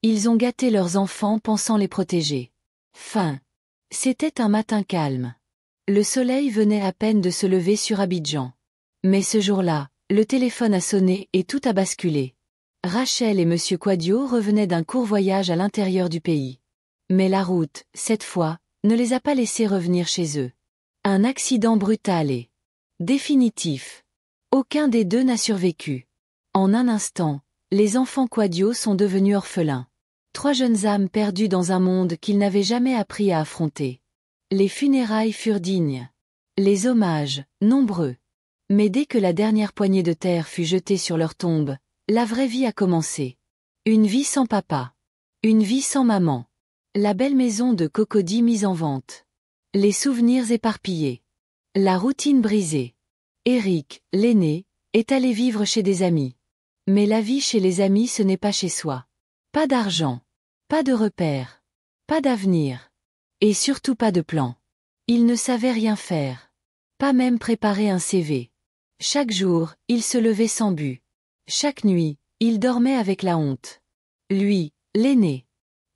Ils ont gâté leurs enfants pensant les protéger. Fin. C'était un matin calme. Le soleil venait à peine de se lever sur Abidjan. Mais ce jour-là, le téléphone a sonné et tout a basculé. Rachel et Monsieur Quadio revenaient d'un court voyage à l'intérieur du pays. Mais la route, cette fois, ne les a pas laissés revenir chez eux. Un accident brutal et définitif. Aucun des deux n'a survécu. En un instant, les enfants Quadio sont devenus orphelins. 3 jeunes âmes perdues dans un monde qu'ils n'avaient jamais appris à affronter. Les funérailles furent dignes. Les hommages, nombreux. Mais dès que la dernière poignée de terre fut jetée sur leur tombe, la vraie vie a commencé. Une vie sans papa. Une vie sans maman. La belle maison de Cocody mise en vente. Les souvenirs éparpillés. La routine brisée. Eric, l'aîné, est allé vivre chez des amis. Mais la vie chez les amis ce n'est pas chez soi. Pas d'argent. Pas de repères. Pas d'avenir. Et surtout pas de plan. Il ne savait rien faire. Pas même préparer un CV. Chaque jour, il se levait sans but. Chaque nuit, il dormait avec la honte. Lui, l'aîné.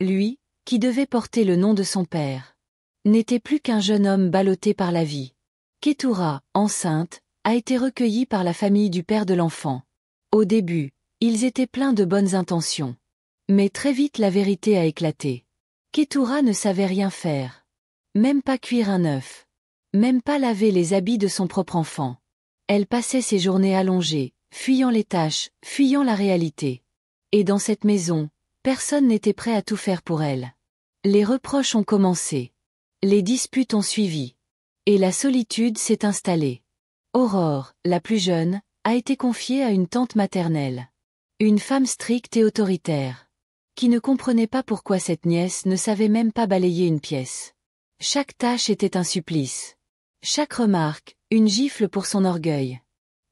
Lui, qui devait porter le nom de son père. N'était plus qu'un jeune homme ballotté par la vie. Ketura, enceinte, a été recueillie par la famille du père de l'enfant. Au début, ils étaient pleins de bonnes intentions. Mais très vite la vérité a éclaté. Ketura ne savait rien faire. Même pas cuire un œuf. Même pas laver les habits de son propre enfant. Elle passait ses journées allongées, fuyant les tâches, fuyant la réalité. Et dans cette maison, personne n'était prêt à tout faire pour elle. Les reproches ont commencé. Les disputes ont suivi. Et la solitude s'est installée. Aurore, la plus jeune, a été confiée à une tante maternelle. Une femme stricte et autoritaire. Qui ne comprenait pas pourquoi cette nièce ne savait même pas balayer une pièce. Chaque tâche était un supplice. Chaque remarque, une gifle pour son orgueil.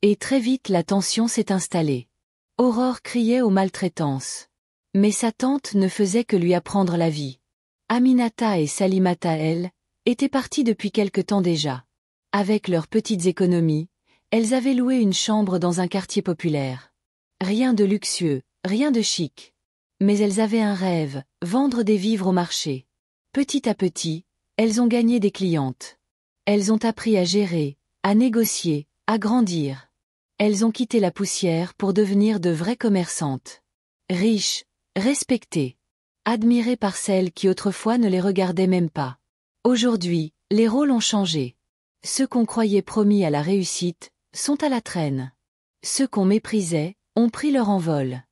Et très vite la tension s'est installée. Aurore criait aux maltraitances. Mais sa tante ne faisait que lui apprendre la vie. Aminata et Salimata, elles, étaient parties depuis quelque temps déjà. Avec leurs petites économies, elles avaient loué une chambre dans un quartier populaire. Rien de luxueux, rien de chic. Mais elles avaient un rêve, vendre des vivres au marché. Petit à petit, elles ont gagné des clientes. Elles ont appris à gérer, à négocier, à grandir. Elles ont quitté la poussière pour devenir de vraies commerçantes. Riches, respectées. Admirées par celles qui autrefois ne les regardaient même pas. Aujourd'hui, les rôles ont changé. Ceux qu'on croyait promis à la réussite, sont à la traîne. Ceux qu'on méprisait, ont pris leur envol.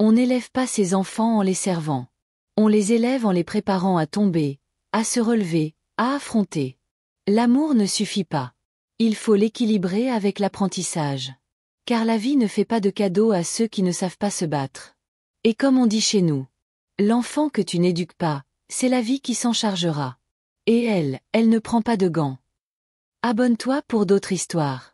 On n'élève pas ses enfants en les servant. On les élève en les préparant à tomber, à se relever, à affronter. L'amour ne suffit pas. Il faut l'équilibrer avec l'apprentissage. Car la vie ne fait pas de cadeaux à ceux qui ne savent pas se battre. Et comme on dit chez nous, l'enfant que tu n'éduques pas, c'est la vie qui s'en chargera. Et elle ne prend pas de gants. Abonne-toi pour d'autres histoires.